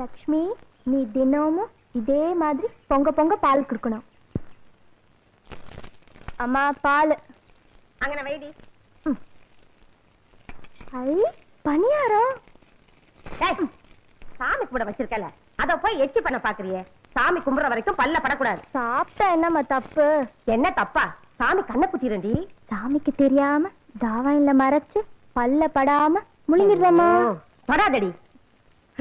லக்ஷ்மி, நீ தினமும் இதே மாதிரி பொங்க பொங்க பால் குடுக்கணும். அம்மா பால் அங்கன வைடி. ஐ பணியாரம். சாமி கூட வச்சிருக்கல, அத போய் எச்சி பண்ண பாக்குறியே. சாமி கும்பிடுற வரைக்கும் பல்ல படக்கூடாது. சாப்பிட்டா என்னம்மா தப்பு? என்ன தப்பா? சாமி கண்ணை குத்திரண்டி. சாமிக்கு தெரியாம தாவாயில மறைச்சு பல்ல படாம முழுங்கிடுறமா. படாதடி.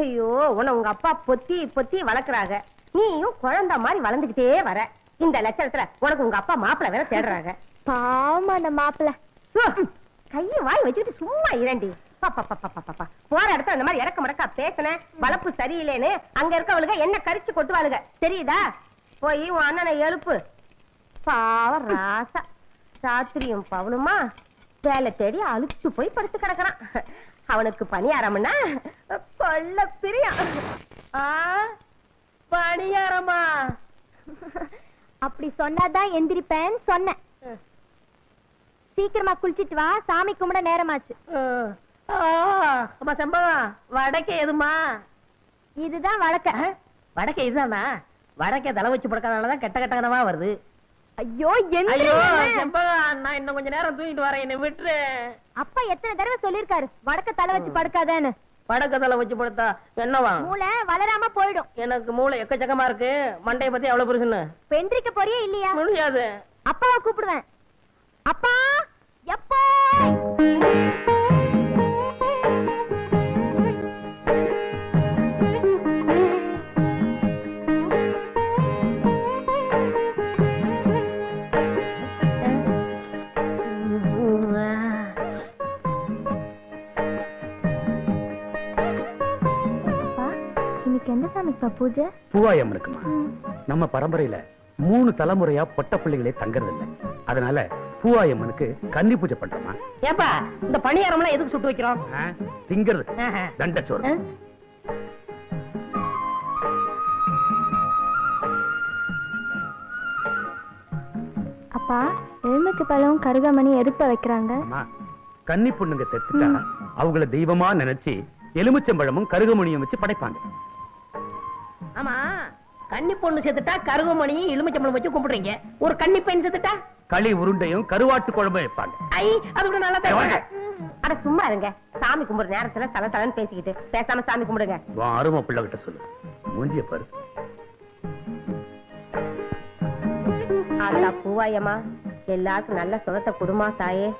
ஐயோ, உன்னை உங்க அப்பா பொத்தி பொத்தி வளர்க்கறாங்க. நீயும் குழந்தை மாதிரி வளர்ந்துகிட்டே வர. இந்த லட்சணத்துல உனக்கு உங்க அப்பா மாப்பிளை வேற தேடுறாங்க. பாவமா அந்த மாப்பிளை. கையை வாய் வச்சுட்டு சும்மா இரண்டி. போற இடத்துல இந்த மாதிரி இறக்க மடக்கா பேசின வளர்ப்பு சரியில்லைன்னு அங்க இருக்கவளுக என்ன கரிச்சு கொட்டுவாளுக தெரியுதா? போய் உன் அண்ணனை எழுப்பு. பாவ ராசா ராத்திரியும் பவனுமா வேலை தேடி அழுத்து போய் படுத்து கிடக்குறான். அவனுக்கு பணியாரம்னா கொல்ல பிரியம். பணியாரமா? அப்படி சொன்னாதான் எந்திரிப்பேன்னு சொன்னேன். சீக்கிரமா குளிச்சிட்டு வா, சாமி கும்பிட நேரமாச்சு. செம்பகம் வடக்கே எதுமா? இதுதான் வழக்க. வடக்கே இதுதானா? வடக்கே தலை வச்சு படுக்கிறதுனாலதான் கெட்ட கெட்டகனமா வருது. ஐயோ செம்பகம், நான் இன்னும் கொஞ்ச நேரம் தூங்கிட்டு வரேன், என்ன விட்டுரு. அப்பா எத்தனை தடவை சொல்லிருக்காரு வடக்க தலை வச்சு படுக்காதேன்னு. வடக்க தலை வச்சு படுத்தா என்னவா? மூளை வளராம போயிடும். எனக்கு மூளை எக்கச்சக்கமா இருக்கு. மண்டைய பத்தி எவ்வளவு பெருசுன்னு பெந்திரிக்க போறியே இல்லையா? முடியாது. அப்பாவை கூப்பிடுவேன். அப்பா எப்போ? எந்த சாமிப்பா பூஜை? பூவாயம்மனுக்குமா? நம்ம பரம்பரையில 3 தலைமுறையா பொட்ட பிள்ளைகளே தங்கறதில்லை. அதனால பூவாயம்மனுக்கு கன்னி பூஜை பண்றோமா. ஏப்பா, இந்த பணியாரம்லாம் எதுக்கு சுட்டு வைக்கிறோம்? திங்கிறது தண்டச்சோறு. அப்பா, எலுமிச்சை பழம் கருகாமணி எதுக்கு வைக்கிறாங்க? கன்னி பொண்ணுங்க செத்துட்டா அவங்கள தெய்வமா நினைச்சு எலுமிச்சம்பழமும் கருகமணியும் வச்சு படைப்பாங்க. ஆமா, கன்னி பொண்ணு செத்துட்டா கருகமணியும் எலுமிச்சம்பழம் வச்சு கும்பிடுறீங்க. ஒரு கன்னி பெண் செத்துட்டா களி உருண்டையும் கருவாட்டு குழம்பும் வைப்பாங்க. அது கூட நல்லா தான். அட சும்மா இருங்க. சாமி கும்பிடுற நேரத்துல தல தலன்னு பேசிக்கிட்டு பேசாம சாமி கும்பிடுங்க. அருமை பிள்ளை கிட்ட சொல்லு. மூஞ்சிய பாரு. ஆத்தா பூவாயம்மா, எல்லாருக்கும் நல்ல சுகத்தை குடுமா தாயே.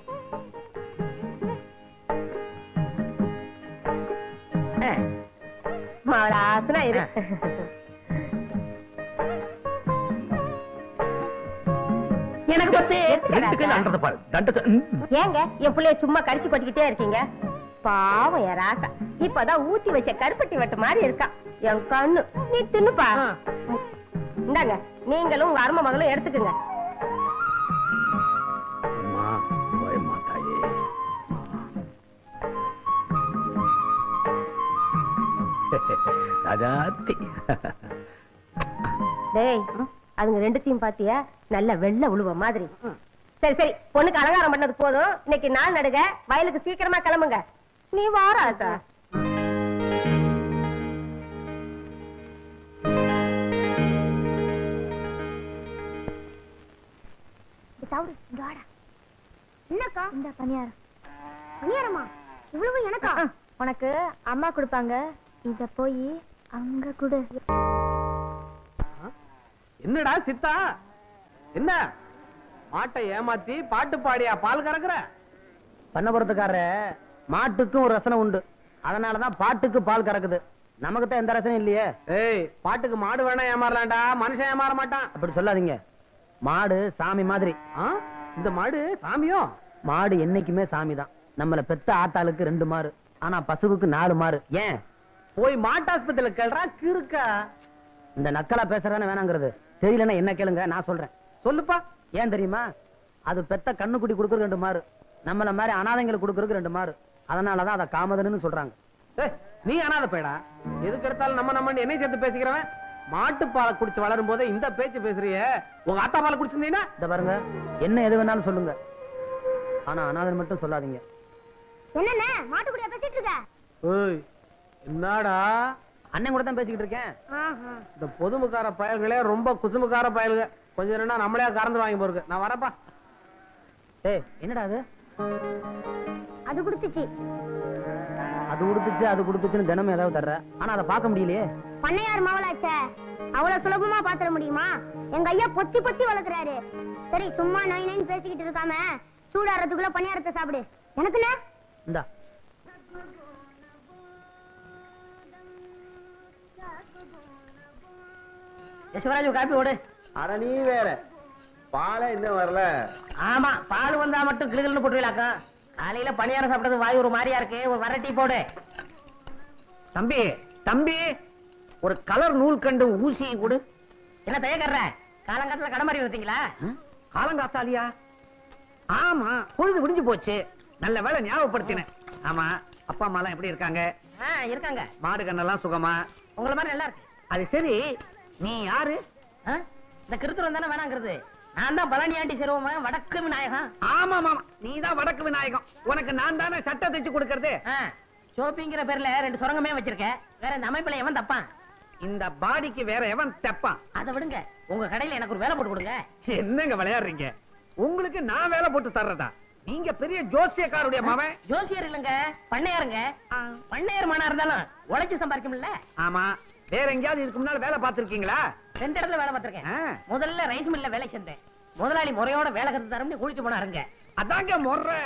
மாவளாசனா இரு. எனக்கு ஏங்க என் பிள்ளைய சும்மா கடிச்சு கொட்டிக்கிட்டே இருக்கீங்க? பாவம் என் ராசா இப்பதான் ஊத்தி வச்ச கருப்பட்டி வெட்ட மாதிரி இருக்கா என் கண்ணு. நீ தின்னுப்பா. இந்தாங்க, நீங்களும் உங்க அருமை மகளும் எடுத்துக்குங்க. டேய், அதுங்க ரெண்டுத்தையும் பாத்தியா? நல்ல வெள்ளை உழுவ மாதிரி. சரி சரி, பொண்ணுக்கு அலங்காரம் பண்ணது போதும். இன்னைக்கு நாள் நடுக, வயலுக்கு சீக்கிரமா கிளம்புங்க. நீ வாரா? என்னக்கா இந்த பணியாரம்? பணியாரமா? இவ்வளவு எனக்கா? உனக்கு அம்மா கொடுப்பாங்க. இத போய் அங்க கொடு. என்னடா சித்தா, என்ன மாட்டை ஏமாத்தி பாட்டு பாடியா பால் கறக்குற? பண்ணபுரத்துக்காரர மாட்டுக்கும் ஒரு ரசனை உண்டு. அதனாலதான் பாட்டுக்கு பால் கறக்குது. நமக்கு தான் எந்த ரசனையும் இல்லையே. ஏய், பாட்டுக்கு மாடு வேணா ஏமாறலாம்டா, மனுஷன் ஏமாற மாட்டான். அப்படி சொல்லாதீங்க. மாடு சாமி மாதிரி. இந்த மாடு சாமியோ? மாடு என்னைக்குமே சாமி தான். நம்மள பெத்த ஆத்தாளுக்கு 2 மாறு, ஆனா பசுவுக்கு 4 மாறு. ஏன்? போய் மாட்டாஸ்பத்திரியில கேள்றா கிறுக்கா. இந்த நக்கலா பேசுறானே வேணாங்கிறது தெரியலன்னா என்ன கேளுங்க, நான் சொல்றேன். சொல்லுப்பா. ஏன் தெரியுமா? அது பெத்த கண்ணுக்குட்டி கொடுக்கறது 2 மாறு, நம்மள மாதிரி அனாதைங்களுக்கு கொடுக்கறதுக்கு 2 மாறு. அதனாலதான் அதை காமதன்னு சொல்றாங்க. நீ அனாதை பேடா, எதுக்கு எடுத்தாலும் நம்ம என்னை சேர்த்து பேசிக்கிறவன். மாட்டு பாலை குடிச்சு வளரும் போதே இந்த பேச்சு பேசுறிய. உங்க ஆத்தா பாலை குடிச்சிருந்தீங்கன்னா இத பாருங்க, என்ன எது வேணாலும் சொல்லுங்க, ஆனா அனாதை மட்டும் சொல்லாதீங்க. என்னண்ணே மாட்டுக்குடியா பேசிட்டு இருக்க? என்னடா அண்ணன் கூட தான் பேசிக்கிட்டு இருக்கேன். இந்த பொதுமுக்கார பயல்களே ரொம்ப குசுமுக்கார பயல்க. கொஞ்சம் ரெண்டா நம்மளே கறந்து வாங்கி போருக்கு. நான் வரப்பா. ஏய் என்னடா அது? அது கொடுத்துச்சு. அது கொடுத்துச்சுன்னு தினமும் ஏதாவது தர்ற, ஆனா அதை பார்க்க முடியலையே. பண்ணையார் மாவளாச்சே, அவ்வளவு சுலபமா பாத்திர முடியுமா? எங்க ஐயா பொத்தி பொத்தி வளர்க்குறாரு. சரி சும்மா நை நைன்னு பேசிக்கிட்டு இருக்காம சூடாறதுக்குள்ள பணியாரத்தை சாப்பிடு. எனக்குண்ணே இந்தா. யசுவராஜ் காப்பி ஓடு. அட நீ வேற பாலை இன்னும் வரல. ஆமா பால் வந்தா மட்டும் கிளுகிள்னு போட்டுவிலாக்கா. காலையில பணியாரம் சாப்பிட்டது வாய் ஒரு மாதிரியா இருக்கு. ஒரு வர டீ போடு. தம்பி தம்பி ஒரு கலர் நூல் கண்டு ஊசி கொடு. என்ன தயக்கற? காலங்காத்துல கடை மாதிரி வந்தீங்களா? காலங்காத்தாலியா? ஆமா பொழுது விடிஞ்சு போச்சு. நல்ல வேலை ஞாபகப்படுத்தினேன். ஆமா அப்பா அம்மா எல்லாம் எப்படி இருக்காங்க? இருக்காங்க. மாடு கண்ணெல்லாம் சுகமா? உங்களை மாதிரி நல்லா இருக்கு. அது சரி நீ யாரு? இந்த கிருத்துரம் தானே வேணாங்கிறது. நான் தான் பழனியாண்டி சிறுவமா வடக்கு விநாயகம். ஆமா ஆமா நீ தான் வடக்கு விநாயகம். உனக்கு நான் தானே சட்டை தைச்சு கொடுக்கறது. ஷோப்பிங்கிற பேர்ல 2 சுரங்கமே வச்சிருக்கேன். வேற இந்த அமைப்புல எவன் தப்பான்? இந்த பாடிக்கு வேற எவன் தப்பான்? அதை விடுங்க. உங்க கடையில எனக்கு ஒரு வேலை போட்டு கொடுங்க. என்னங்க விளையாடுறீங்க? உங்களுக்கு நான் வேலை போட்டு தர்றதா? நீங்க பெரிய ஜோசியக்காருடைய மகன். ஜோசியர் இல்லங்க பண்ணையாருங்க. பண்ணையார் மனா இருந்தாலும் உழைச்சு சம்பாதிக்கும்ல. ஆமா வேற எங்கயாவது இதுக்கு முன்னால வேலை பார்த்திருக்கீங்களா? 2 இடத்துல வேலை பார்த்திருக்கேன். முதல்ல ரைஸ் மில்ல வேலை செஞ்சேன். முதலாளி முறையோட வேலை கத்து தரம்னு குளிச்சு போனாருங்க. அதாங்க முறை.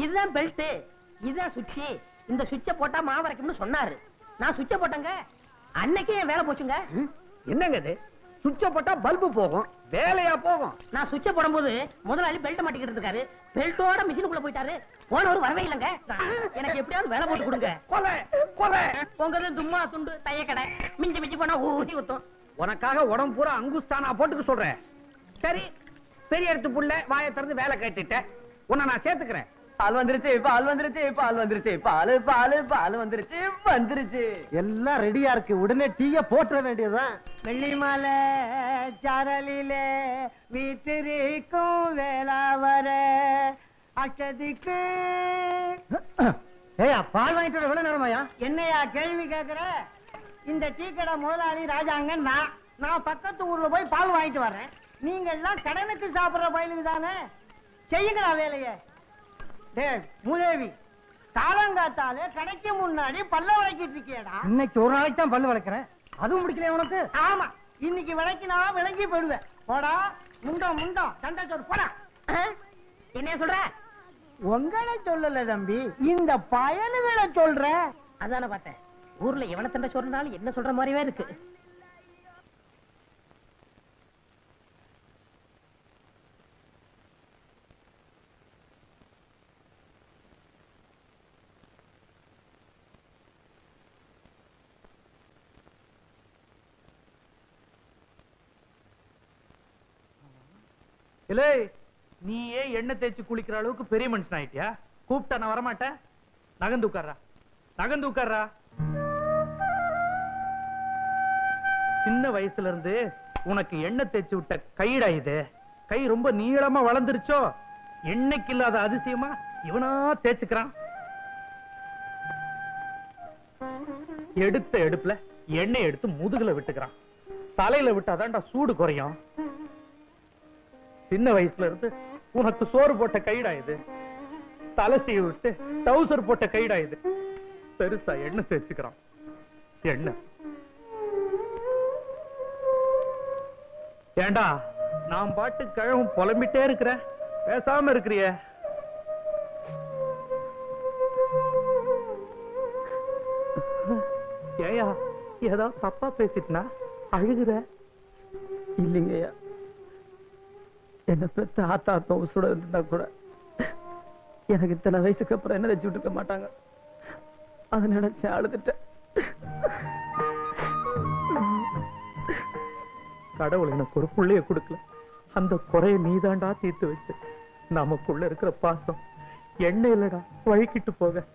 இதுதான் பெல்ட், இதுதான் சுவிட்ச். இந்த சுவிட்ச போட்டா மாவு அரைக்கும்னு சொன்னாரு. நான் சுவிட்ச போட்டேங்க. அன்னைக்கே வேலை போச்சுங்க. என்னங்க இது? சுவிட்ச போட்டா பல்பு போகும், வேலையா போகும். நான் சுவிட்ச போடும்போது முதலாளி பெல்ட் மாட்டிக்கிட்டு இருக்காரு. பெல்ட்டோட மிஷினுக்குள்ள போயிட்டாரு. போனவர் வரவே இல்லைங்க. எனக்கு எப்படியாவது வேலை போட்டு கொடுங்க. கொலை கொலை உங்க தும்மா துண்டு தையக்கடை மிஞ்சி மிஞ்சி போனா ஊசி ஊத்தும். உனக்காக உடம்பு பூரா அங்குஸ்தானா போட்டுக்க சொல்றேன். சரி பெரிய எடுத்து புள்ள வாயை திறந்து வேலை கேட்டுட்டேன். உன்னை நான் சேர்த்துக்கிறேன். பால் வந்துருச்சு பால் வந்துருச்சு பால் வந்துருச்சு பால் பால் பால் வந்துருச்சு வந்துருச்சு. எல்லாம் ரெடியா இருக்கு. உடனே டீய போட்டுற வேண்டியதுதான். வெள்ளிமலை சாரலிலே வீட்டிற்கும் வேளாவர அச்சதிக்கு. ஏயா பால் வாங்கிட்டு வர எவ்வளவு நேரமாயா? என்னையா கேள்வி கேக்குற? இந்த டீ கடை முதலாளி ராஜாங்க. நான் பக்கத்து ஊர்ல போய் பால் வாங்கிட்டு வர்றேன். நீங்க எல்லாம் கடனுக்கு சாப்பிடுற பயிலுக்கு தானே. செய்யுங்களா வேலையை. மூதேவி காலங்காத்தாலே கடைக்கு முன்னாடி பல்ல விளக்கிட்டு இருக்கியடா. இன்னைக்கு ஒரு நாளைக்கு தான் பல்லு வளர்க்கிறேன். அதுவும் முடிக்கல உனக்கு? ஆமா இன்னைக்கு விளக்கினா விளங்கி போயிடுவேன். போடா முண்டம் முண்டம் சண்டை சோறு போடா. என்ன சொல்ற? உங்களை சொல்லல தம்பி, இந்த பயனுகளை சொல்ற. அதான பார்த்தேன். ஊர்ல எவனை சண்டை சொல்றாலும் என்ன சொல்ற மாதிரியே இருக்கு. இல்லை நீயே எண்ணெய் தேய்ச்சி குளிக்கிற அளவுக்கு பெரிய மனுஷன் ஆயிட்டியா? கூப்பிட்டா நான் வரமாட்டேன். நகந்து உட்கார்றா நகந்து உட்கார்றா. சின்ன வயசுல இருந்து உனக்கு எண்ணெய் தேய்ச்சி விட்ட கைடா இது. கை ரொம்ப நீளமா வளர்ந்துருச்சோ? எண்ணெய்க்கு இல்லாத அதிசயமா இவனா தேய்ச்சுக்கிறான். எடுத்த எடுப்புல எண்ணெய் எடுத்து முதுகுல விட்டுக்கிறான். தலையில விட்டாதான்டா சூடு குறையும். சின்ன வயசுல இருந்து உனக்கு சோறு போட்ட கைடா இது. தலசிய விட்டு டவுசர் போட்ட கைடா இது. பெருசா எண்ணெய் தேய்ச்சுக்கிறான். எண்ணெய் ஏண்டா நான் பாட்டு கிழவும் புலம்பிட்டே இருக்கிற, பேசாம இருக்கிறிய? ஏயா ஏதாவது தப்பா பேசிட்டுனா அழுகுற? இல்லைங்கய்யா, என்ன பெத்த ஆத்தா உசுட இருந்தா கூட எனக்கு இத்தனை வயசுக்கு அப்புறம் என்ன வச்சு விட்டுக்க மாட்டாங்க. அதை நினைச்சு அழுதுட்டேன். கடவுள் எனக்கு ஒரு புள்ளைய கொடுக்கல. அந்த குறைய நீதாண்டா தீர்த்து வச்சு. நமக்குள்ள இருக்கிற பாசம் எண்ணெய் இல்லடா வழுக்கிட்டு போக.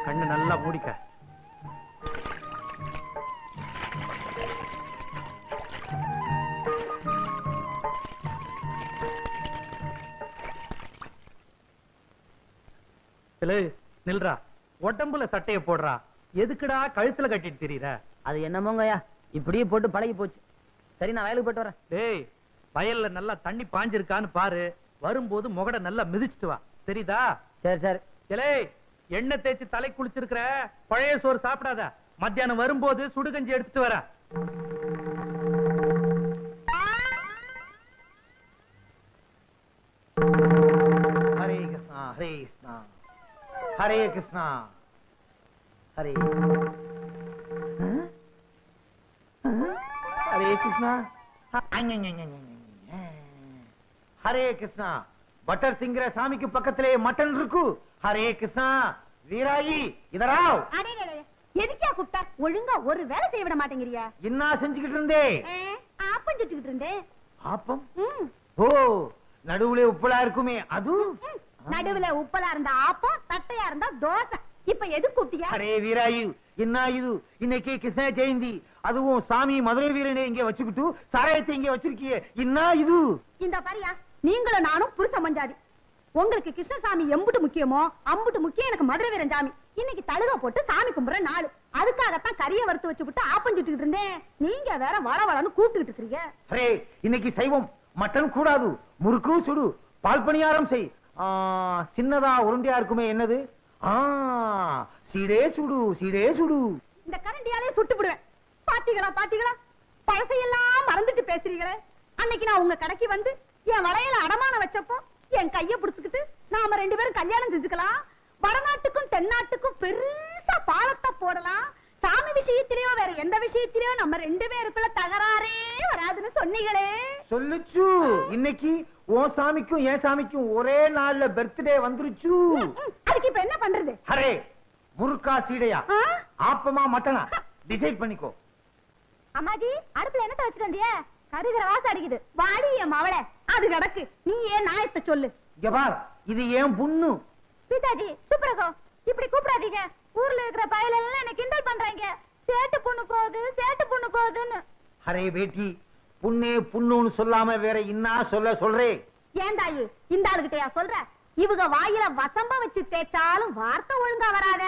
கண்ணு நல்லா மூடிக்க. சிலே நில்றா, உடம்புல சட்டைய போடுறா, எதுக்குடா கழுத்துல கட்டிட்டு திரியற? அது என்னமோங்கய்யா, இப்படியே போட்டு பழகி போச்சு. சரி, நான் வயலுக்கு போயிட்டு வரேன். டேய், வயல்ல நல்லா தண்ணி பாஞ்சிருக்கான்னு பாரு, வரும்போது முகட நல்லா மிதிச்சிட்டு வா, தெரியுதா? சரி சரி. சிலே, எண்ணெய் தேய்ச்சி தலை குளிச்சிருக்கிற, பழைய சோறு சாப்பிடாத. மத்தியானம் வரும்போது சுடுகஞ்சி எடுத்துட்டு வர. ஹரே கிருஷ்ணா ஹரே கிருஷ்ணா ஹரே கிருஷ்ணா ஹரே ஹரே கிருஷ்ணா ஹரே கிருஷ்ணா. பட்டர் சிங்கிற சாமிக்கு பக்கத்திலே மட்டன் இருக்கு. ஹரே கிருஷ்ணா. வீராயி இதராவ். எதுக்கா கூப்பிட்டா? ஒழுங்கா ஒரு வேலை செய்ய விட மாட்டேங்கிறியா? என்ன செஞ்சுக்கிட்டு இருந்தே? ஆப்பம் சுட்டுக்கிட்டு இருந்தேன். ஆப்பம்? ஓ, நடுவுல உப்பலா இருக்குமே அது? நடுவுல உப்பலா இருந்தா ஆப்பம், தட்டையா இருந்தா தோசை. இப்ப எது கூப்பிட்டியா? அரே வீராயு, என்ன இது? இன்னைக்கு கிருஷ்ண ஜெயந்தி, அதுவும் சாமி மதுரை வீரனை இங்க வச்சுக்கிட்டு சாராயத்தை இங்க வச்சிருக்கிய, என்ன இது? இந்த பாரியா, நீங்களும் நானும் புருஷ மஞ்சாதி. உங்களுக்கு கிருஷ்ணசாமி எம்புட்டு முக்கியமோ அம்புட்டு முக்கியம் எனக்கு மதுரை வீரன் சாமி. இன்னைக்கு தழுக போட்டு சாமி கும்பிடுற நாள், அதுக்காகத்தான் கறிய வறுத்து வச்சுட்டு ஆப்பம் சுட்டுக்கிட்டு இருந்தேன். நீங்க வேற வள வளன்னு கூப்பிட்டுக்கிட்டு இருக்கீங்க. அரே, இன்னைக்கு சைவம், மட்டன் கூடாது. முறுக்கு சுடு, பால் பணியாரம் செய். சின்னதா உருண்டையா இருக்குமே, என்னது? சீடே சுடு, சீடே சுடு. இந்த கரண்டியாலே சுட்டு விடுவேன். பாத்தீங்களா பாத்தீங்களா, பழசையெல்லாம் மறந்துட்டு பேசுறீங்களே. அன்னைக்கு நான் உங்க கடைக்கு வந்து என் வளையல அடமான வச்சப்போ என் கைய புடிச்சுக்கிட்டு நாம 2 பேரும் கல்யாணம் செஞ்சுக்கலாம், வடநாட்டுக்கும் தென்னாட்டுக்கும் பெருசா பாலத்தை போடலாம், சாமி விஷயத்திலேயோ வேற எந்த விஷயத்திலேயோ நம்ம 2 பேருக்குள்ள தகராறே வராதுன்னு சொன்னீங்களே. சொல்லுச்சு. இன்னைக்கு உன் சாமிக்கும் என் சாமிக்கும் ஒரே நாள்ல பர்த்டே வந்துருச்சு. அதுக்கு இப்ப என்ன பண்றது? அரே, முறுக்கா சீடையா, ஆப்பமா மட்டனா, டிசைட் பண்ணிக்கோ. அம்மாஜி, அடுப்புல என்ன வச்சுட்டு வந்திய? கருகிற வாசம் அடிக்குது. வாடி என் மவளை, அது கிடக்கு. நீ ஏன் நாயத்தை சொல்லு. இங்க பார், இது ஏன் புண்ணு. சீதாஜி, சுப்ரகோ, இப்படி கூப்பிடாதீங்க. ஊர்ல இருக்கிற பயல எல்லாம் என்ன கிண்டல் பண்றாங்க. சேட்டு பொண்ணு போகுது, சேட்டு பொண்ணு போகுதுன்னு. அரே பேட்டி, புண்ணே புண்ணுன்னு சொல்லாம வேற என்ன சொல்றே? ஏன் தாயி, இந்த ஆளுகிட்டயா சொல்ற? இவங்க வாயில வசம்ப வச்சு தேய்ச்சாலும் வார்த்தை ஒழுங்கா வராத.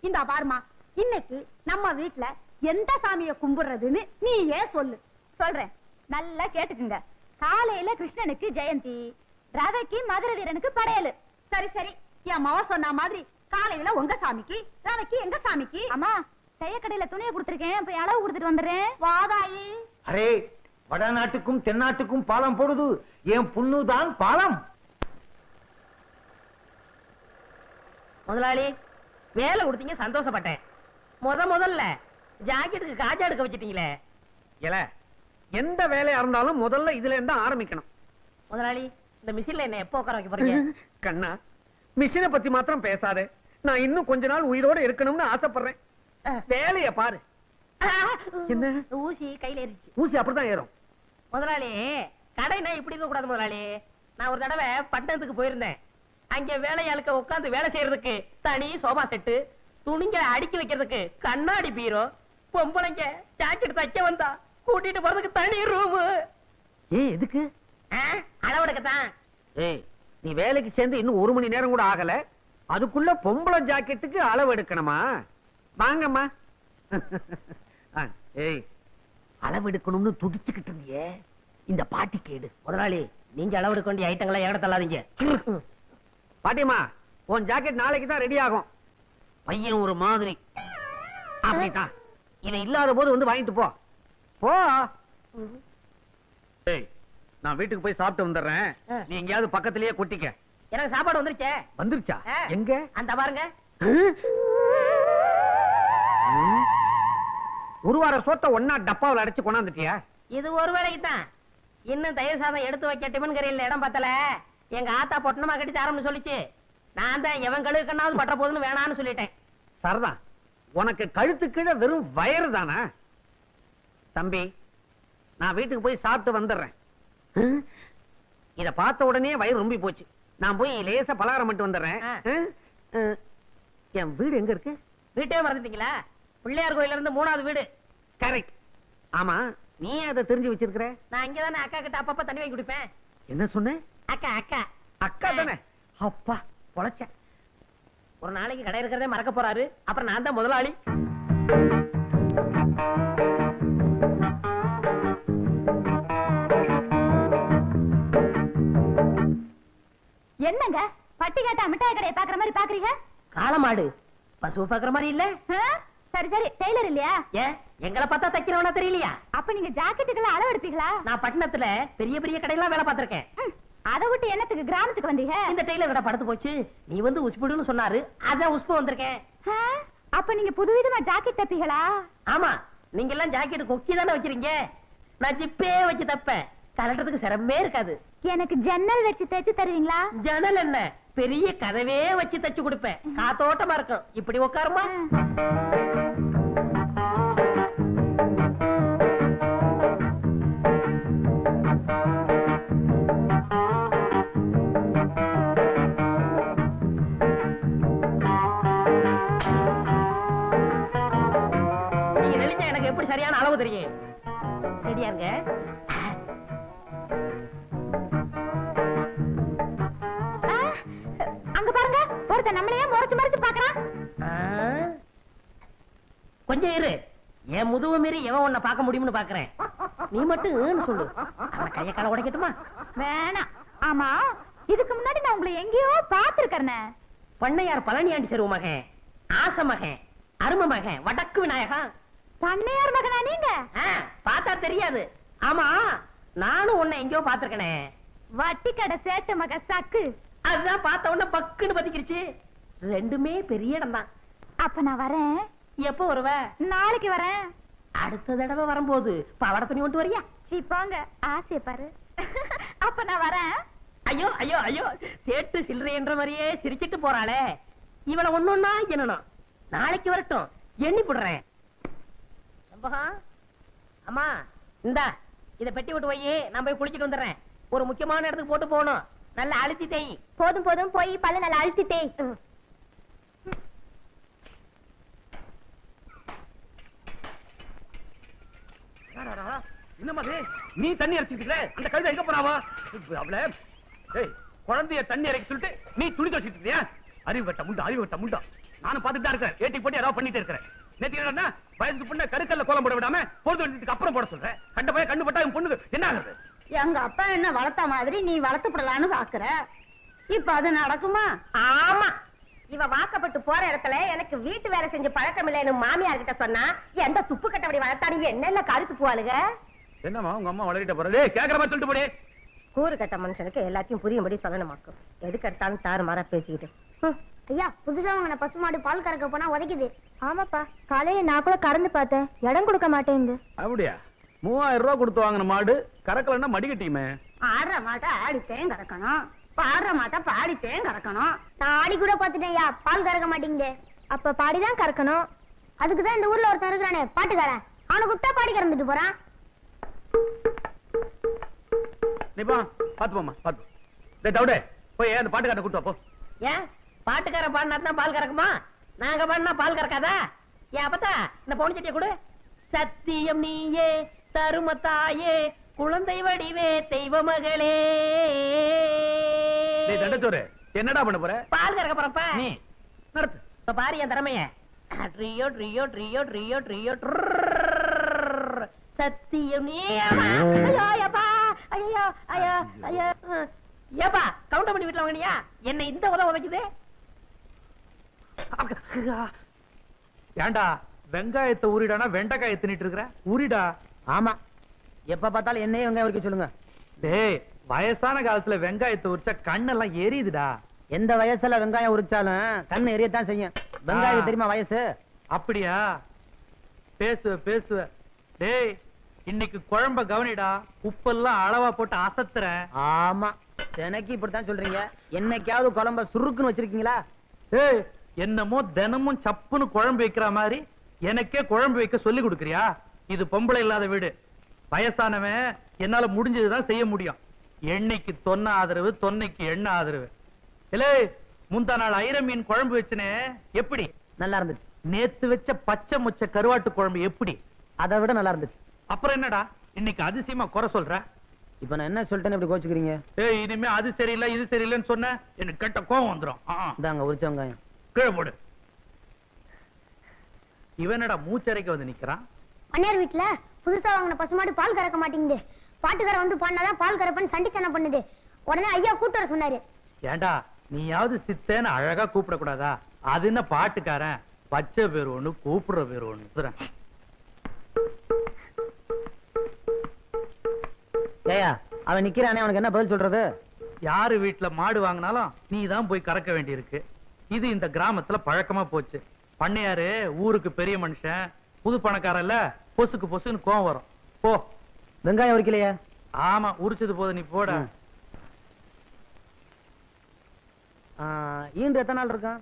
இந்த பாருமா, இன்னைக்கு நம்ம வீட்டுல எந்த சாமியை கும்பிடுறதுன்னு நீ ஏன் சொல்லு. சொல்றேன், நல்லா கேட்டுக்குங்க. காலையில கிருஷ்ணனுக்கு ஜெயந்தி, ரவைக்கு மதுரை வீரனுக்கு படையலு. சரி சரி, என் மவ சொன்ன மாதிரி காலையில உங்க சாமிக்கு, ரவைக்கு எங்க சாமிக்கு. அம்மா, தையக்கடையில துணியை கொடுத்துருக்கேன், போய் அளவு கொடுத்துட்டு வந்துடுறேன். வாதாயி. அரே, வடநாட்டுக்கும் தென்னாட்டுக்கும் பாலம் போடுது, என் புண்ணுதான் பாலம். முதலாளி, வேலை கொடுத்தீங்க, சந்தோஷப்பட்டேன். முதல்ல ஜாக்கெட்டுக்கு காஜா எடுக்க வச்சிட்டீங்களே. இல்ல, எந்த வேலையா இருந்தாலும் முதல்ல இதுல இருந்தா ஆரம்பிக்கணும். முதலாளி, இந்த மிஷின்ல என்ன எப்போ உட்கார வைக்க போறீங்க? கண்ணா, மிஷினை பத்தி மாத்திரம் பேசாதே. நான் இன்னும் கொஞ்ச நாள் உயிரோட இருக்கணும்னு ஆசைப்படுறேன். வேலைய பாரு. என்ன ஊசி கையில ஏறிச்சு. ஊசி அப்படிதான் ஏறும். முதலாளி, கடைனா இப்படி இருக்க கூடாது முதலாளி. நான் ஒரு தடவை பட்டணத்துக்கு போயிருந்தேன். அங்க வேலையாளுக்க உட்கார்ந்து வேலை செய்யறதுக்கு தனி சோபா செட்டு, துணிங்க அடுக்கி வைக்கிறதுக்கு கண்ணாடி பீரோ, பொம்பளைங்க ஜாக்கெட் தைக்க வந்தா கூட்டிட்டு போறதுக்கு தனி ரூம். எதுக்கு? அளவெடுக்கத்தான். ஏய், நீ வேலைக்கு சேர்ந்து இன்னும் 1 மணி நேரம் கூட ஆகல, அதுக்குள்ள பொம்பளை ஜாக்கெட்டுக்கு அளவு எடுக்கணுமா? வாங்கம்மா. ஏய், அளவு எடுக்கணும்னு துடிச்சுக்கிட்டு இருந்தியே, இந்த பாட்டி கேடு. முதலாளி, நீங்க அளவெடுக்க வேண்டிய ஐட்டங்களை இட தள்ளாதீங்க. பாட்டியம்மா, உன் ஜாக்கெட் நாளைக்கு தான் ரெடி ஆகும். பையன் ஒரு மாதிரி. அப்படித்தான், இவன் இல்லாத போது வந்து வாங்கிட்டு போ. போ. ஏய், நான் வீட்டுக்கு போய் சாப்பிட்டு வந்துடுறேன். நீ எங்கேயாவது பக்கத்திலேயே கொட்டிக்க. எனக்கு சாப்பாடு வந்துருச்சே. வந்துருச்சா? எங்க? அந்த பாருங்க. ஒரு வார சோத்த ஒன்னா டப்பாவில் அடைச்சு கொண்டாந்துட்டியா? இது ஒரு வேளைக்கு தான். இன்னும் தயிர் சாதம் எடுத்து வைக்க டிபன் கரையில் இடம் பத்தல. எங்க ஆத்தா பொட்டணமா கட்டி ஆரம்பிச்சு சொல்லிச்சு. நான் தான் எவன் கழுவுக்கண்ணாவது பட்ட போதுன்னு வேணான்னு சொல்லிட்டேன். சரதான், உனக்கு கழுத்து கீழே வெறும் வயறு தானா? தம்பி, நான் வீட்டுக்கு போய் சாப்பிட்டு வந்துடுறேன். இத பார்த்த உடனே வயிறு ரொம்பி போச்சு. நான் போய் லேசா பலகாரம் மட்டும் வந்துடுறேன். என் வீடு எங்க இருக்கு? வீட்டே மறந்துட்டீங்களா? பிள்ளையார் கோயில இருந்து 3வது வீடு. கரெக்ட். ஆமா, நீ அதை தெரிஞ்சு வச்சிருக்கிற? நான் இங்கதானே அக்கா கிட்ட அப்பப்ப தண்ணி வாங்கி குடிப்பேன். என்ன சொன்ன? அக்கா அக்கா அக்கா தானே? அப்பா பொழைச்ச. ஒரு நாளைக்கு கடை இருக்கிறதே மறக்க போறாரு. அப்புறம் நான் தான் முதலாளி. என்னங்க பட்டி கேட்டா மிட்டாய் கடையை பாக்குற மாதிரி பாக்குறீங்க? காளமாடு பசு பாக்குற மாதிரி இல்ல. சரி சரி, டெய்லர் இல்லையா? ஏன் எங்களை பார்த்தா தைக்கிறவனா தெரியலையா? அப்ப நீங்க ஜாக்கெட்டுக்கெல்லாம் அளவு எடுப்பீங்களா? நான் பட்டணத்துல பெரிய பெரிய கடையெல்லாம் வேலை பார்த்திருக்கேன். அதை விட்டு என்னத்துக்கு கிராமத்துக்கு வந்தீங்க? இந்த டெய்லர் கடை படுத்து போச்சு, நீ வந்து உஸ்புடுன்னு சொன்னாரு, அதான் உஸ்பு வந்திருக்கேன். அப்ப நீங்க புதுவிதமா ஜாக்கெட் தப்பீங்களா? ஆமா, நீங்க எல்லாம் ஜாக்கெட் கொக்கி தானே வச்சிருக்கீங்க, நான் ஜிப்பே வச்சு தப்பேன். கலட்டுறதுக்கு சிரமமே இருக்காது. எனக்கு ஜன்னல் வச்சு தைச்சு தருவீங்களா? ஜன்னல் என்ன, பெரிய கதவே வச்சு தச்சு கொடுப்பேன். காத்தோட்டமா இருக்கும். இப்படி உட்காருமா. நீங்க நெளிச்சா எனக்கு எப்படி சரியான அளவு தெரியும். ரெடியா இருங்க. அங்க பாருங்க, ஒருத்தன் நம்மளையே முறைச்சு முறைச்சு பாக்குறான். கொஞ்சம் இரு, என் முதுகு மீறி எவன் உன்னை பார்க்க முடியும்னு பாக்குறேன். நீ மட்டும் சொல்லு, அவன் கைய கால உடைக்கட்டுமா? வேணாம். ஆமா, இதுக்கு முன்னாடி நான் உங்களை எங்கேயோ பாத்துருக்கேன். பண்ணையார் பழனியாண்டி செருவு மகன், ஆச மகன், அரும மகன், வடக்கு விநாயகா. பண்ணையார் மகனா நீங்க? பார்த்தா தெரியாது. ஆமா, நானும் உன்னை எங்கேயோ பாத்துருக்கனே. வட்டி கடை சேட்ட மக சக்கு. அதுதான் பார்த்த உடனே பக்குன்னு பத்திக்கிடுச்சு. ரெண்டுமே பெரிய இடம் தான். அப்ப நான் வரேன். எப்போ வருவ? நாளைக்கு வரேன். அடுத்த தடவை வரும்போது பாவாடை துணி கொண்டு வரியா? போங்க, ஆசைய பாரு. அப்ப நான் வரேன். ஐயோ ஐயோ ஐயோ, சேட்டு சில்லறை என்ற மாதிரியே சிரிச்சிட்டு போறாளே, இவளை ஒன்னொன்னா என்னணும். நாளைக்கு வரட்டும், எண்ணி போடுறேன். அம்மா இந்தா, இத பெட்டி விட்டு போய் நான் போய் குளிச்சிட்டு வந்துடுறேன். ஒரு முக்கியமான இடத்துக்கு போட்டு போகணும். நல்லா அழுத்தி தேய். போதும் போதும், போய் பல்ல நல்லா அழுத்தி தேய். என்னமா நீ தண்ணி அரைச்சிட்டு அந்த கழுதை எங்க போனாவா? அவள குழந்தைய தண்ணி இறக்கி சொல்லிட்டு நீ துணி துவைச்சிட்டு இருக்கியா? அறிவு கட்ட முண்டா, அறிவு கட்ட முண்டா. நானும் பாத்துட்டு தான் இருக்கேன். ஏட்டி போட்டு ஏதாவது பண்ணிட்டு இருக்கிறேன். நேத்து என்ன வயசுக்கு பொண்ணு கருக்கல்ல கோலம் போட விடாம பொழுது வந்ததுக்கு அப்புறம் போட சொல்றேன். கண்ட போய் கண்ணு பட்டா பொண்ணுக்கு என்ன ஆகுது? எங்க அப்பா என்ன வளர்த்த மாதிரி நீ வளர்த்துப்படலான்னு பாக்குற. இப்ப அது நடக்குமா? ஆமா, இவ வாக்கப்பட்டு போற இடத்துல எனக்கு வீட்டு வேலை செஞ்சு பழக்கம் இல்லைன்னு மாமியார் கிட்ட சொன்னா, எந்த துப்பு கட்டபடி வளர்த்தா நீ என்னென்ன கருத்து போவாளுங்க? என்னமா உங்க அம்மா வளரிட்ட போறே? கேக்குற மாதிரி சொல்லிட்டு போடே. கூறு கட்ட மனுஷனுக்கு எல்லாத்தையும் புரியும்படி சொல்லணுமாக்கும். எதுக்கு எடுத்தாலும் தாறு மாறா பேசிக்கிட்டு. ஐயா, புதுசா வாங்கின பசுமாடு பால் கறக்க போனா உதைக்குது. ஆமாப்பா, காலையில நான் கூட கறந்து பார்த்தேன், இடம் கொடுக்க மாட்டேங்குது. அப்படியா? 3000 ரூபாய் கொடுத்து வாங்கின மாடு கறக்கலன்னா மடிக்கட்டியுமே. ஆடுற மாட்டை ஆடித்தேன் கறக்கணும், பாடுற மாட்டை பாடித்தேன் கறக்கணும். நான் ஆடி கூட பாத்துட்டேன் ஐயா, பால் கறக்க மாட்டேங்குது. அப்ப பாடிதான் கறக்கணும். அதுக்குதான் இந்த ஊர்ல ஒருத்தன் இருக்கிறானே பாட்டுக்காரன், அவனை கூப்பிட்டா பாடி கறந்துட்டு போறான். நீ போ, பாத்து போமா, பாத்து. டேய் டவுடே, போய் அந்த பாட்டுக்காரனை கூட்டு வா போ. ஏன் பாட்டுக்கார பாடினா தான் பால் கறக்குமா? நாங்க பாடினா பால் கறக்காதா? ஏன் அப்பத்தா இந்த பவுன் சட்டியை கொடு. சத்தியம் நீயே தருமத்தாயே, குழந்தை வடிவே தெய்வ மகளே. டேய் தண்டச்சோறு, என்னடா பண்ண போற? பால் கறக்க போறப்ப நீ நடத்து. இப்ப பாரு என் திறமைய. ட்ரியோ ட்ரியோ ட்ரியோ ட்ரியோ ட்ரியோ சத்தியம் நீ. ஐயோ அப்பா, ஐயோ ஐயோ ஐயோ. ஏப்பா கவுண்டர் பண்ணி வீட்டுல வாங்கினியா? என்ன இந்த உதைக்குது? ஏண்டா வெங்காயத்தை ஊறிடானா வெண்டைக்காயை தின்னுட்டு இருக்கிற? ஊறிடா. ஆமா, எப்ப பார்த்தாலும் என்னையே வெங்காயம் உரிக்க சொல்லுங்க. டேய், வயசான காலத்துல வெங்காயத்தை உரிச்சா கண்ணெல்லாம் எரியுதுடா. எந்த வயசுல வெங்காயம் உரிச்சாலும் கண்ணு எரியத்தான் செய்யும். வெங்காயம் தெரியுமா வயசு? அப்படியா? பேசுவ பேசுவ. டேய், இன்னைக்கு குழம்ப கவனிடா, உப்பெல்லாம் அளவா போட்டு அசத்துறேன். ஆமா, எனக்கு இப்படித்தான் சொல்றீங்க. என்னைக்காவது குழம்ப சுருக்குன்னு வச்சிருக்கீங்களா? ஏய், என்னமோ தினமும் சப்புன்னு குழம்பு வைக்கிற மாதிரி எனக்கே குழம்பு வைக்க சொல்லி கொடுக்கறியா? இது பொம்பளை இல்லாத வீடு. வயசானவன் என்னால முடிஞ்சதுதான் செய்ய முடியும். எண்ணெய்க்கு தொன்ன ஆதரவு, தொன்னைக்கு எண்ணெய் ஆதரவு. இல்லை, முந்தா நாள் ஐர மீன் குழம்பு வச்சுனே, எப்படி? நல்லா இருந்துச்சு. நேத்து வச்ச பச்சை முச்ச கருவாட்டு குழம்பு எப்படி? அதை விட நல்லா இருந்துச்சு. அப்புறம் என்னடா இன்னைக்கு அதிசயமா குறை சொல்ற? இப்ப நான் என்ன சொல்லிட்டேன்னு இப்படி கோச்சுக்கிறீங்க? ஏய், இனிமே அது சரியில்லை இது சரியில்லைன்னு சொன்ன எனக்கு கெட்ட கோவம் வந்துரும். இதாங்க உரிச்ச வெங்காயம். கீழே போடு. இவனடா மூச்சரைக்க வந்து நிக்கிறான். அண்ணார் வீட்டுல புதுசா வாங்கின பசுமாடு பால் கறக்க மாட்டேங்குது. பாட்டுக்கார வந்து பாடினாதான் பால் கறப்பன்னு சண்டித்தனம் பண்ணுது. உடனே ஐயா கூட்டு வர சொன்னாரு. ஏண்டா நீயாவது சித்தேன்னு அழகா கூப்பிட கூடாதா? அது என்ன பாட்டுக்காரன்? பச்சை பேர் ஒண்ணு, கூப்பிடுற பேர் ஒண்ணு. ஏயா அவன் நிக்கிறானே, அவனுக்கு என்ன பதில் சொல்றது? யாரு வீட்டுல மாடு வாங்கினாலும் நீ தான் போய் கறக்க வேண்டி இருக்கு. இது இந்த கிராமத்துல பழக்கமா போச்சு. பண்ணையாரு ஊருக்கு பெரிய மனுஷன், புது பணக்காரல்ல, பொசுக்கு பொசுன்னு கோவம் வரும். போ. வெங்காயம் உரிக்கலையா? ஆமா, உரிச்சது போது நீ போட. ஈண்டு எத்தனை நாள் இருக்கான்?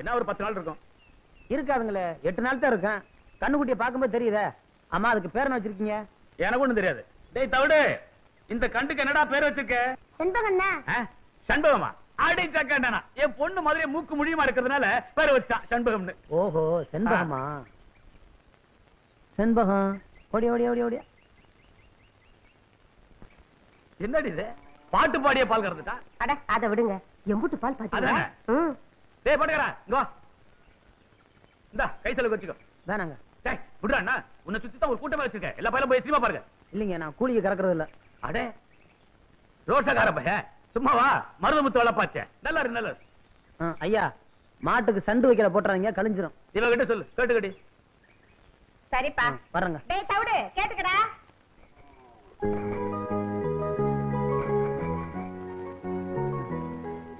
என்ன ஒரு 10 நாள் இருக்கும். இருக்காதுங்களே, 8 நாள் தான் இருக்கான். கண்ணுக்குட்டியை பார்க்கும்போது தெரியுதே. அம்மா அதுக்கு பேர் என்ன வச்சிருக்கீங்க? எனக்கு ஒண்ணும் தெரியாது. டேய் தவிடு, இந்த கண்டுக்கு என்னடா பேர் வச்சிருக்க? செண்பகண்ணா. சண்பகமா? அடி சக்கண்டனா. என் பொண்ணு மாதிரியே மூக்கு முழியுமா இருக்கிறதுனால பேர் வச்சான் சண்பகம்னு. ஓஹோ, செண்பகமா? செண்பகம். ஓடி ஓடி ஓடி ஓடி. என்னடி இது? பாட்டு பாடிய பால் கறந்துட்டா? அட அதை விடுங்க. எம்புட்டு பால் பாத்தீங்களா? அதானே. டேய் பாட்டுக்கறா, இங்க வா. இந்தா கை செலவு வச்சுக்கோ. வேணாங்க. டேய் விடுடா அண்ணா, உன்னை சுத்தி தான் ஒரு கூட்டமா வச்சிருக்க. எல்லா பையலும் போய் சினிமா பாருங்க. இல்லைங்க, நான் கூலிக்கு கறக்கிறது இல்ல. அடே ரோஷக்கார பையன், சும்மா வா. மருதமுத்து வளப்பாச்சே. நல்லா இருக்கு, நல்லா இருக்கு. ஐயா, மாட்டுக்கு சண்டு வைக்கிற போட்டுறாங்க, கழிஞ்சிரும். இவகிட்ட சொல்லு, கேட்டுக்கடி. சரிப்பா. வர்றங்க. டேய் தவிடு, கேட்டுக்கடா.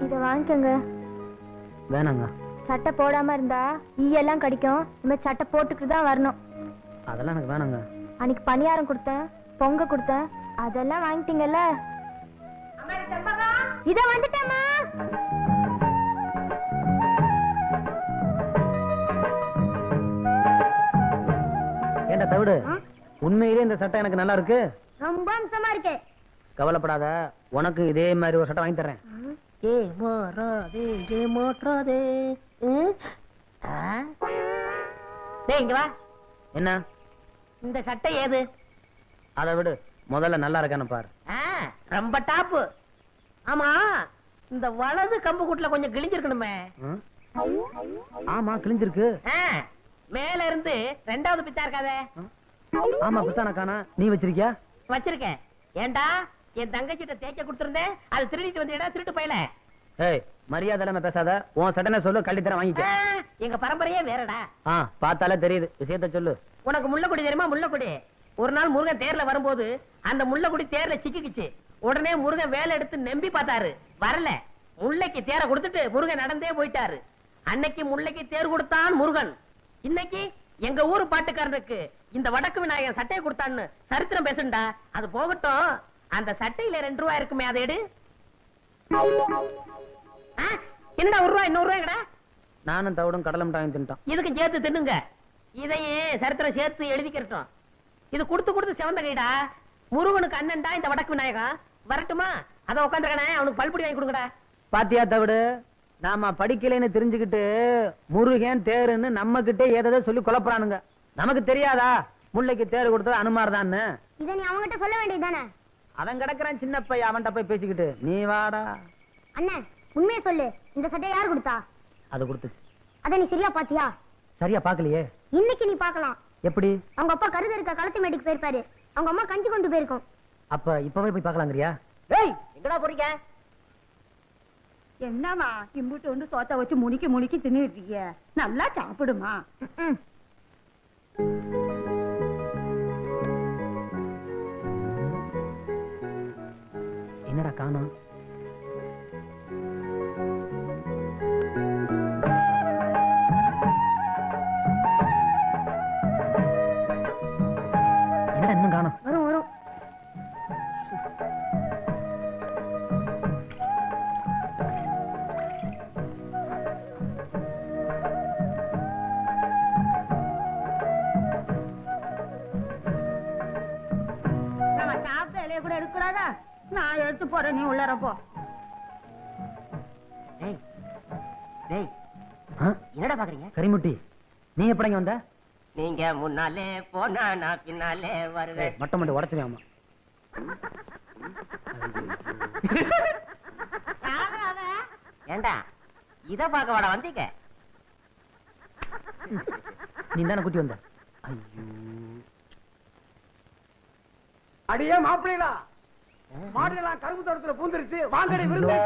இத வாங்கிக்கோங்க. வேணாங்க. சட்டை போடாம இருந்தா ஈயெல்லாம் கடிக்கும். இந்த சட்டை போட்டுக்கிட்டு தான் வரணும். அதெல்லாம் எனக்கு வேணாங்க. அன்னைக்கு பணியாரம் கொடுத்தேன், பொங்க கொடுத்தேன், அதெல்லாம் வாங்கிட்டீங்கல்ல. இத வந்துட்டேம்மா. ஏண்டா தவிடு, உண்மையிலே இந்த சட்டை எனக்கு நல்லா இருக்கு. ரொம்ப அம்சமா இருக்கு. கவலைப்படாத, உனக்கு இதே மாதிரி ஒரு சட்டை வாங்கி தர்றேன். இங்க வா. என்ன? இந்த சட்டை ஏது? அதை விடு, முதல்ல நல்லா இருக்கான்னு பாரு. ரொம்ப டாப்பு. ஆமா, இந்த வலது கம்பு கூட்டுல கொஞ்சம் கிழிஞ்சிருக்கணுமே. ஆமா, கிழிஞ்சிருக்கு. மேல இருந்து 2வது பித்தா இருக்காதே. ஆமா, பித்தான காணா. நீ வச்சிருக்கியா? வச்சிருக்கேன். ஏண்டா, என் தங்கச்சிட்ட தேய்க்க கொடுத்திருந்தேன், அது திருடிட்டு வந்தீடா, திருட்டு போயல. ஏய், மரியாதை இல்லாம பேசாத. உன் சட்டனை சொல்லு, கள்ளி தர வாங்கிக்க. எங்க பரம்பரையே வேறடா. பார்த்தாலே தெரியுது. விஷயத்த சொல்லு. உனக்கு முள்ளக்குடி தெரியுமா? முள்ளக்குடி. ஒரு நாள் முருகன் தேர்ல வரும்போது அந்த முள்ளக்குடி தேர்ல சிக்கிக்குச்சு. உடனே முருகன் வேலை எடுத்து நம்பி பார்த்தாரு, வரல. முல்லைக்கு தேரை கொடுத்துட்டு முருகன் நடந்தே போயிட்டாரு. அன்னைக்கு முல்லைக்கு தேர் கொடுத்தான் முருகன். இன்னைக்கு எங்க ஊரு பாட்டுக்காரனுக்கு இந்த வடக்கு விநாயகன் சட்டையை கொடுத்தான்னு சரித்திரம் பேசுண்டா. அது போகட்டும், அந்த சட்டையில 2 ரூபாய் இருக்குமே, அதை எடு. என்னடா 1 ரூபாய், 100 ரூபாய்டா. நானும் தவிடும் கடலை மிட்டாயும் தின்ட்டான். இதுக்கு சேர்த்து தின்னுங்க. இதையே சரித்திரம் சேர்த்து எழுதிக்கிறோம். இது கொடுத்து கொடுத்து செவந்த கைடா. முருகனுக்கு அண்ணன்டா இந்த வடக்கு விநாயகம். வரட்டுமா? அத உட்காந்துருக்கானே, அவனுக்கு பல்புடி வாங்கி கொடுங்கடா. பாத்தியா தவிடு, நாம படிக்கலைன்னு தெரிஞ்சுக்கிட்டு முருகன் தேருன்னு நம்ம கிட்டே ஏதாவது சொல்லி குழப்பறானுங்க. நமக்கு தெரியாதா முல்லைக்கு தேர் கொடுத்தது அனுமார்தான்னு? இத நீ அவங்கிட்ட சொல்ல வேண்டியதுதானே? அவன் கிடக்குறான் சின்ன பையன், அவன்கிட்ட போய் பேசிக்கிட்டு நீ வாடா. அண்ணன், உண்மையை சொல்லு. இந்த சட்டையை யார் கொடுத்தா? அது கொடுத்துச்சு. அத நீ சரியா பாத்தியா? சரியா பாக்கலையே. இன்னைக்கு நீ பாக்கலாம். எப்படி? அவங்க அப்பா கருது இருக்க களத்து மேட்டுக்கு போயிருப்பாரு. அவங்க அம்மா கஞ்சி கொண்டு போயிருக்கோம். அப்ப இப்பவே போய் பாக்கலாங்கறியா? ஏய், எங்கடா போறீங்க? என்னமா இம்புட்டு வந்து சோத்த வச்சு முனிக்கி முனிக்கி தின்னுட்டு இருக்கிய? நல்லா சாப்பிடுமா. என்னடா காணோம்? என்னடா இன்னும் காணோம்? வரும் வரும். நம்ம சாப்பிட்ட இலைய கூட எடுக்கூடாதா? நான் எடுத்து போறேன், நீ உள்ளார போ. என்னடா பாக்குறீங்க? கரிமுட்டி, நீ எப்படிங்க வந்த? நீங்க முன்னாலே போனா நான் பின்னாலே வருவேன். மட்டம் மட்டும் உடச்சுவேன். ஏண்டா, இத பாக்க வாட வந்தீங்க? நீ தானே கூட்டி வந்த. அடியே மாப்பிள்ளைகளா, மாடுலாம் கரும்பு தோட்டத்துல பூந்துருச்சு, வாங்கடி விருந்து.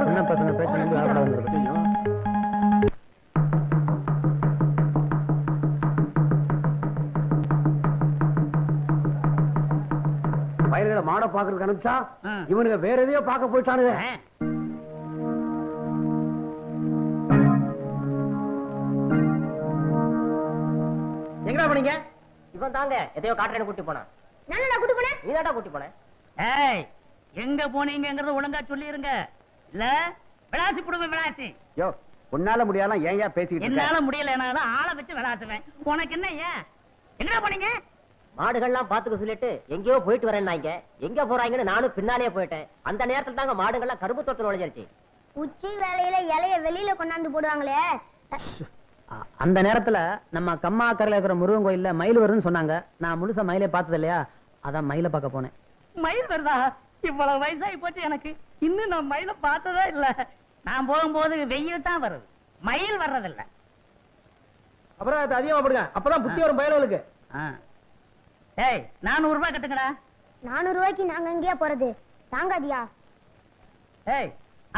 என்ன பசங்க பேசுறது? வயல்களை மாட பாக்குறதுக்கு அனுப்பிச்சா இவனுங்க வேற எதையோ பார்க்க போயிட்டானுங்க. எங்கடா போனீங்க? இவன் தாங்க எதையோ காட்டுறேன்னு கூட்டி போனான். நானா கூட்டி போனேன்? நீ தான்டா கூட்டி போன. ஏய், எங்க போனீங்கங்கறத ஒழுங்கா சொல்லிருங்க. இல்ல விளாசி புடுங்க விளாசி. யோ, உன்னால முடியலாம் ஏன்யா பேசிக்கிட்டு இருக்க? என்னால முடியலனால ஆளை வச்சு விளாசுவேன். உனக்கு என்ன ஏன்? எங்கடா போனீங்க? மாடுகள்லாம் பாத்துக்க சொல்லிட்டு எங்கேயோ போயிட்டு வரேன்னாங்க. எங்க போறாங்கன்னு நானும் பின்னாலேயே போயிட்டேன். அந்த நேரத்துல தாங்க மாடுகள்லாம் கரும்பு தோட்டத்துல நுழைஞ்சிருச்சு. உச்சி வேலையில இலைய வெளியில கொண்டாந்து போடுவாங்களே. அந்த நேரத்துல நம்ம கம்மா கரையில இருக்கிற முருகன் கோயில்ல மயில் வரும்னு சொன்னாங்க. நான் முழுசா மயிலே பார்த்தது இல்லையா, அதான் மயில பார்க்க போனேன். மயில் வருதா? இவ்வளவு வயசாகி போச்சு எனக்கு. இன்னும் நான் மயில பார்த்ததே இல்ல. நான் போகும்போது வெயில் தான் வருது, மயில் வர்றதில்ல. அப்புறம் அது அதிகமா போடுங்க, அப்பதான் புத்தி வரும் பயலுக்கு. ஏய், 400 ரூபாய் கட்டுங்கடா. 400 ரூபாய்க்கு நாங்க எங்கேயா போறது? தாங்காதியா? ஏய்,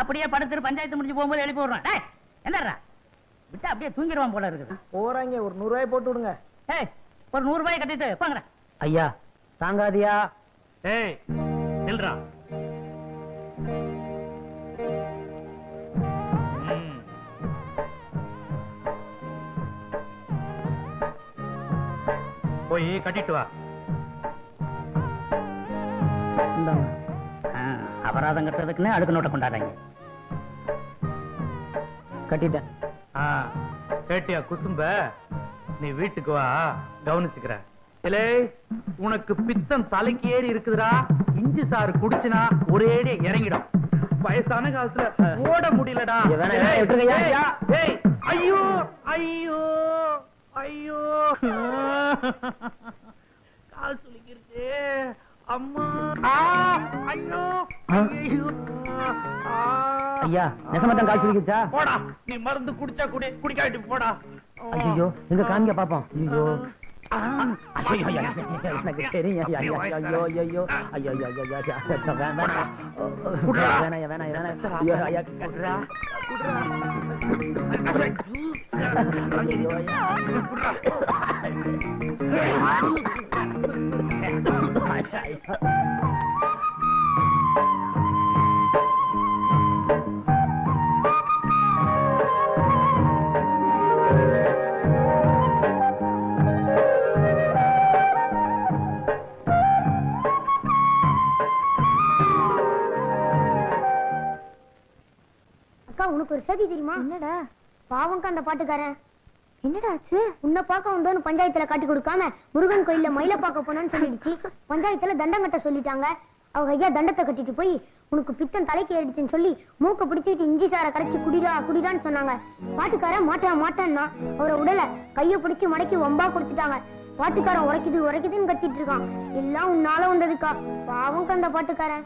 அப்படியே படுத்துட்டு பஞ்சாயத்து முடிஞ்சு போகும்போது எழுப்பி விடுறான். ஏய், என்னடா விட்டா அப்படியே தூங்கிடுவான் போல இருக்குது. போறாங்க, ஒரு 100 ரூபாய் போட்டு விடுங்க. ஏய், ஒரு 100 ரூபாய் கட்டிட்டு போங்கடா. ஐயா தாங்காதியா? ஏய் நில்றா. போய் கட்டிட்டு வா. அபராதம் கட்டுறதுக்குன்னு அடுக்கு நோட்டை கொண்டாடுறாங்க. கட்டிட்டேன். கேட்டியா குசும்ப? நீ வீட்டுக்கு வா, கவனிச்சுக்கிற. இலே, உனக்கு பித்தம் தலைக்கு ஏறி இருக்குதுடா. இஞ்சி சாறு குடிச்சுனா ஒரேடி இறங்கிடும். வயசான காலத்துல ஓட முடியலடா. ஏய், ஐயோ ஐயோ ஐயோ, கால் சுளிக்கிருச்சு. அம்மா, ஐயோ ஐயோ. ஐயா நெசமத்தான் கால் சுளிக்கிச்சா? போடா, நீ மருந்து குடிச்சா குடி, குடிக்காட்டி போடா. ஐயோ எங்க காமிக்க பாப்போம். ஐயோ எனக்கு தெரியும். ஐயோ ஐயோ ஐயோ ஐயோ அக்கா, உனக்கு ஒரு சதி தெரியுமா? என்னடா? பாவங்க அந்த பாட்டுக்காரன். என்னடா ஆச்சு? உன்னை பார்க்க வந்தோன்னு பஞ்சாயத்துல காட்டி கொடுக்காம முருகன் கோயில்ல மயில பார்க்க போனான்னு சொல்லிடுச்சு. பஞ்சாயத்துல தண்டம் கட்ட சொல்லிட்டாங்க. அவங்க ஐயா தண்டத்தை கட்டிட்டு போய் உனக்கு பித்தம் தலைக்கு ஏறிடுச்சுன்னு சொல்லி மூக்க பிடிச்சிட்டு இஞ்சி சாரை கரைச்சி குடிடா குடிடான்னு சொன்னாங்க. பாட்டுக்காரன் மாட்டான்னா அவரை உடல கைய பிடிச்சு மடக்கி வம்பா கொடுத்துட்டாங்க. பாட்டுக்காரன் உரைக்குது உரைக்குதுன்னு கத்திட்டு இருக்கான். எல்லாம் உன்னால வந்ததுக்கா. பாவம் அந்த பாட்டுக்காரன்.